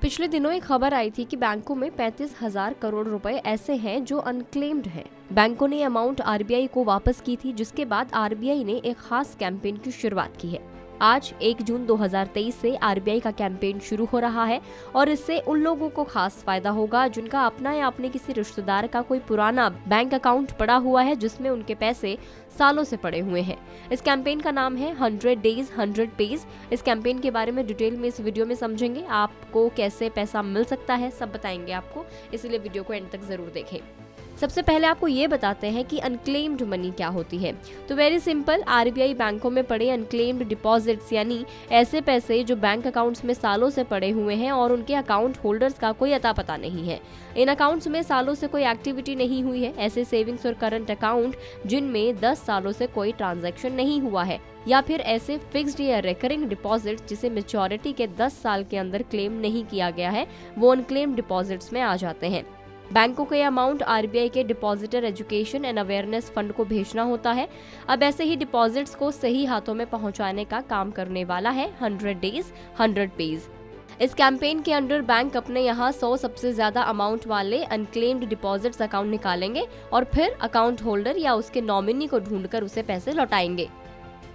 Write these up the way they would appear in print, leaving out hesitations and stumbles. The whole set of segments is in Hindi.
पिछले दिनों एक खबर आई थी कि बैंकों में 35,000 करोड़ रुपए ऐसे हैं जो अनक्लेम्ड हैं। बैंकों ने अमाउंट आरबीआई को वापस की थी, जिसके बाद आरबीआई ने एक खास कैंपेन की शुरुआत की है। आज 1 जून 2023 से आरबीआई का कैंपेन शुरू हो रहा है और इससे उन लोगों को खास फायदा होगा जिनका अपना या अपने किसी रिश्तेदार का कोई पुराना बैंक अकाउंट पड़ा हुआ है जिसमें उनके पैसे सालों से पड़े हुए हैं। इस कैंपेन का नाम है 100 डेज 100 पेज। इस कैंपेन के बारे में डिटेल में इस वीडियो में समझेंगे। आपको कैसे पैसा मिल सकता है सब बताएंगे आपको, इसलिए वीडियो को एंड तक जरूर देखें। सबसे पहले आपको ये बताते हैं कि अनक्लेम्ड मनी क्या होती है। तो वेरी सिंपल, आरबीआई बैंकों में पड़े अनक्लेम्ड डिपॉजिट्स यानी ऐसे पैसे जो बैंक अकाउंट्स में सालों से पड़े हुए हैं और उनके अकाउंट होल्डर्स का कोई अता पता नहीं है। इन अकाउंट्स में सालों से कोई एक्टिविटी नहीं हुई है। ऐसे सेविंग्स और करंट अकाउंट जिनमें 10 सालों से कोई ट्रांजैक्शन नहीं हुआ है, या फिर ऐसे फिक्स्ड या रिकरिंग डिपॉजिट्स जिसे मैच्योरिटी के 10 साल के अंदर क्लेम नहीं किया गया है, वो अनक्लेम्ड डिपॉजिट्स में आ जाते हैं। बैंकों को यह अमाउंट आरबीआई के depositor education and awareness fund को भेजना होता है। अब ऐसे ही डिपॉजिट्स को सही हाथों में पहुंचाने का काम करने वाला है 100 डेज 100 पेज। इस कैंपेन के अंडर बैंक अपने यहाँ 100 सबसे ज्यादा अमाउंट वाले अनक्लेम्ड डिपॉजिट्स अकाउंट निकालेंगे और फिर अकाउंट होल्डर या उसके नॉमिनी को ढूंढकर उसे पैसे लौटाएंगे।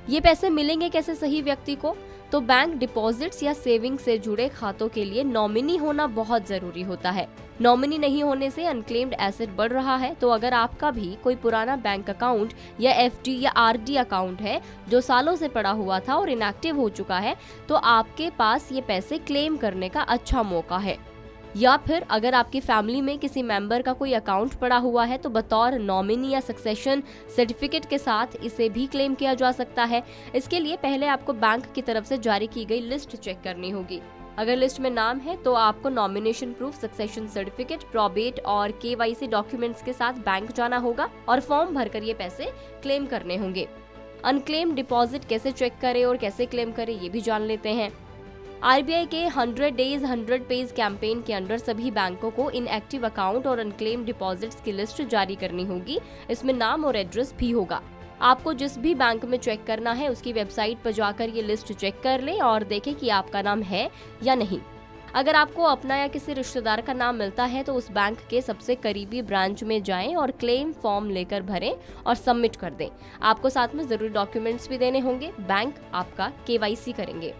ये पैसे मिलेंगे कैसे सही व्यक्ति को? तो बैंक डिपॉजिट्स या सेविंग से जुड़े खातों के लिए नॉमिनी होना बहुत जरूरी होता है। नॉमिनी नहीं होने से अनक्लेम्ड एसेट बढ़ रहा है। तो अगर आपका भी कोई पुराना बैंक अकाउंट या एफडी या आरडी अकाउंट है जो सालों से पड़ा हुआ था और इनएक्टिव हो चुका है, तो आपके पास ये पैसे क्लेम करने का अच्छा मौका है। या फिर अगर आपकी फैमिली में किसी मेंबर का कोई अकाउंट पड़ा हुआ है तो बतौर नॉमिनी या सक्सेशन सर्टिफिकेट के साथ इसे भी क्लेम किया जा सकता है। इसके लिए पहले आपको बैंक की तरफ से जारी की गई लिस्ट चेक करनी होगी। अगर लिस्ट में नाम है तो आपको nomination proof, succession certificate, probate और केवाईसी डॉक्यूमेंट्स के साथ बैंक जाना होगा और फॉर्म भरकर ये पैसे क्लेम करने होंगे। अनक्लेम डिपॉजिट कैसे चेक करें और कैसे क्लेम करें ये भी जान लेते हैं। आरबीआई के 100 डेज 100 पेज कैंपेन के अंडर सभी बैंकों को इनएक्टिव अकाउंट और अनक्लेम डिपॉजिट्स की लिस्ट जारी करनी होगी। इसमें नाम और एड्रेस भी होगा। आपको जिस भी बैंक में चेक करना है उसकी वेबसाइट पर जाकर ये लिस्ट चेक कर लें और देखें कि आपका नाम है या नहीं। अगर आपको अपना या किसी रिश्तेदार का नाम मिलता है तो उस बैंक के सबसे करीबी ब्रांच में जाएं और क्लेम फॉर्म लेकर भरें और सबमिट कर दें। आपको साथ में जरूरी डॉक्यूमेंट्स भी देने होंगे। बैंक आपका केवाईसी करेंगे।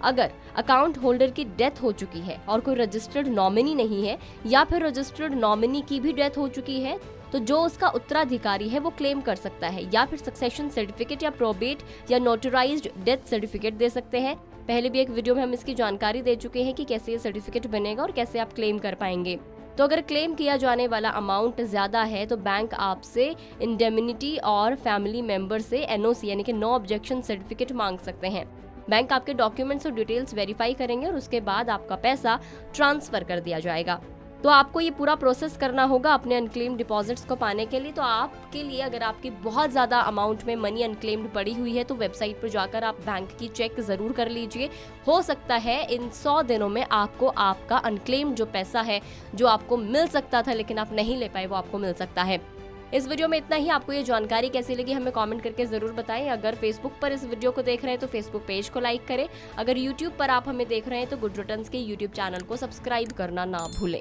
अगर अकाउंट होल्डर की डेथ हो चुकी है और कोई रजिस्टर्ड नॉमिनी नहीं है, या फिर रजिस्टर्ड नॉमिनी की भी डेथ हो चुकी है, तो जो उसका उत्तराधिकारी है वो क्लेम कर सकता है, या फिर सक्सेशन सर्टिफिकेट या प्रोबेट या नोटराइज्ड डेथ सर्टिफिकेट दे सकते हैं। पहले भी एक वीडियो में हम इसकी जानकारी दे चुके हैं कि कैसे ये सर्टिफिकेट बनेगा और कैसे आप क्लेम कर पाएंगे। तो अगर क्लेम किया जाने वाला अमाउंट ज्यादा है तो बैंक आपसे इंडेमनिटी और फैमिली मेंबर से एनओसी यानी कि नो ऑब्जेक्शन सर्टिफिकेट मांग सकते हैं। बैंक आपके डॉक्यूमेंट्स और डिटेल्स वेरीफाई करेंगे और उसके बाद आपका पैसा ट्रांसफर कर दिया जाएगा। तो आपको ये पूरा प्रोसेस करना होगा अपने अनक्लेम्ड डिपॉजिट्स को पाने के लिए। तो आपके लिए अगर आपकी बहुत ज्यादा अमाउंट में मनी अनक्लेम्ड पड़ी हुई है तो वेबसाइट पर जाकर आप बैंक की चेक जरूर कर लीजिए। हो सकता है इन 100 दिनों में आपको आपका अनक्लेम्ड जो पैसा है जो आपको मिल सकता था लेकिन आप नहीं ले पाए, वो आपको मिल सकता है। इस वीडियो में इतना ही। आपको ये जानकारी कैसी लगी हमें कमेंट करके जरूर बताएं। अगर फेसबुक पर इस वीडियो को देख रहे हैं तो फेसबुक पेज को लाइक करें। अगर यूट्यूब पर आप हमें देख रहे हैं तो गुड रिटर्न्स के यूट्यूब चैनल को सब्सक्राइब करना ना भूलें।